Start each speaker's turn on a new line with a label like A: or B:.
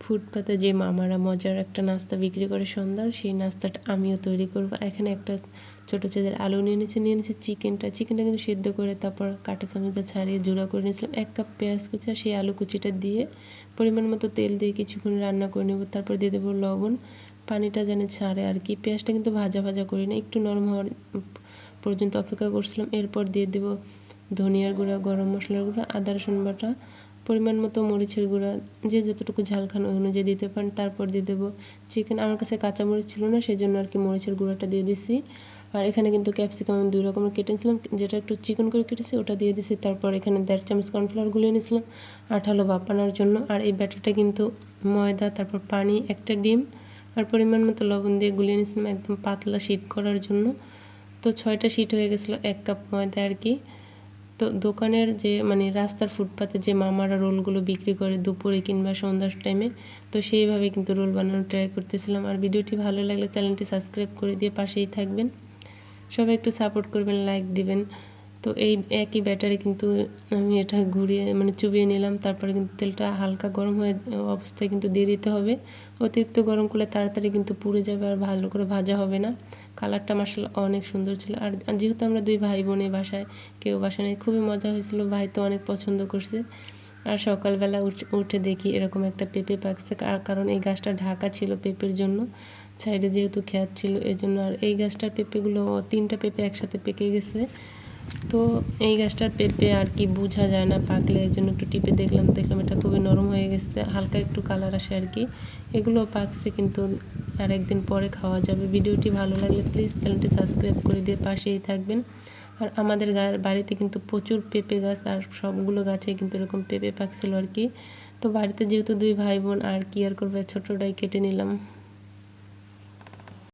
A: ফুটপাতে যে মামারা মজার একটা নাস্তা বিক্রি করে সন্ধ্যার, সেই নাস্তাটা আমিও তৈরি করব। এখানে একটা ছোট সাইজের আলু নিয়ে নিয়েছি চিকেনটা কিন্তু সিদ্ধ করে তারপর কাঁটা চামচটা ছাড়িয়ে জোড়া করে নিয়েছিলাম। 1 কাপ পেঁয়াজ কুচি আর সেই আলু কুচিটা দিয়ে পরিমাণ মতো তেল দিয়ে কিছুক্ষণ রান্না করে নেব। তারপর দিয়ে দেবো লবণ, পানিটা যেন ছাড়ে আর কি। পেঁয়াজটা কিন্তু ভাজা করি না, একটু নরম হওয়ার পর্যন্ত অপেক্ষা করছিলাম। এরপর দিয়ে দেবো ধনিয়ার গুঁড়া, গরম মশলার গুঁড়া, আদা রসুন বাটা, পরিমাণ মতো মরিচের গুঁড়া, যে যতটুকু ঝাল খান ওই অনুযায়ী দিতে পারেন। তারপর দিয়ে দেবো চিকেন। আমার কাছে কাঁচা মরিচ ছিল না, সেই জন্য আর কি মরিচের গুঁড়াটা দিয়ে দিছি। আর এখানে কিন্তু ক্যাপসিকাম 2 রকমের কেটেছিলাম, যেটা একটু চিকন করে কেটেছি ওটা দিয়ে দিছি। তারপর এখানে 1.5 চামচ কর্নফ্লাওয়ার গুলিয়ে নিয়েছিলাম আঠালো বাপানোর জন্য। আর এই ব্যাটারটা কিন্তু ময়দা, তারপর পানি, একটা ডিম আর পরিমাণ মতো লবণ দিয়ে গুলিয়ে নিয়েছিলাম একদম পাতলা শীট করার জন্য। তো 6টা শীট হয়ে গেছিলো 1 কাপ ময়দা আর কি। তো দোকানের যে রাস্তার ফুটপাতে যে মামারা রোলগুলো বিক্রি করে দুপুরে কিংবা সন্ধ্যার টাইমে, তো সেইভাবে কিন্তু রোল বানানোর ট্রাই করতেছিলাম। আর ভিডিওটি ভালো লাগলে চ্যানেলটি সাবস্ক্রাইব করে দিয়ে পাশেই থাকবেন। সবাই একটু সাপোর্ট করবেন, লাইক দিবেন। তো এই একই ব্যাটারে কিন্তু আমি এটা ঘুরিয়ে চুবিয়ে নিলাম। তারপরে কিন্তু তেলটা হালকা গরম হয়ে অবস্থায় কিন্তু দিয়ে দিতে হবে। অতিরিক্ত গরম করলে তাড়াতাড়ি কিন্তু পুড়ে যাবে আর ভালো করে ভাজা হবে না। কালারটা মাশাআল্লাহ অনেক সুন্দর ছিল। আর যেহেতু আমরা 2 ভাই বোনে বাসায়, কেউ বাসায় নেই, খুবই মজা হয়েছিল। ভাই তো অনেক পছন্দ করছে। আর সকালবেলা উঠে দেখি এরকম একটা পেঁপে পাকছে, কারণ এই গাছটা ঢাকা ছিল পেঁপের জন্য, সাইডে যেহেতু খেত ছিল এই জন্য। আর এই গাছটার পেঁপেগুলো 3টা পেঁপে একসাথে পেকে গেছে। তো এই গাছটার পেঁপে আর কি বোঝা যায় না পাকলে, এই জন্য একটু টিপে দেখলাম এটা খুবই নরম হয়ে গেছে, হালকা একটু কালার আসে আর কি। এগুলো পাকছে কিন্তু আর একদিন পরে খাওয়া যাবে। ভিডিওটি ভালো লাগলে প্লিজ চ্যানেলটি সাবস্ক্রাইব করে দিয়ে পাশেই থাকবেন। আর আমাদের বাড়িতে কিন্তু প্রচুর পেঁপে গাছ, আর সবগুলো গাছে কিন্তু এরকম পেঁপে পাকছিল আর কি। তো বাড়িতে যেহেতু 2 ভাই বোন, আর কি আর করবে, ছোটোটাই কেটে নিলাম।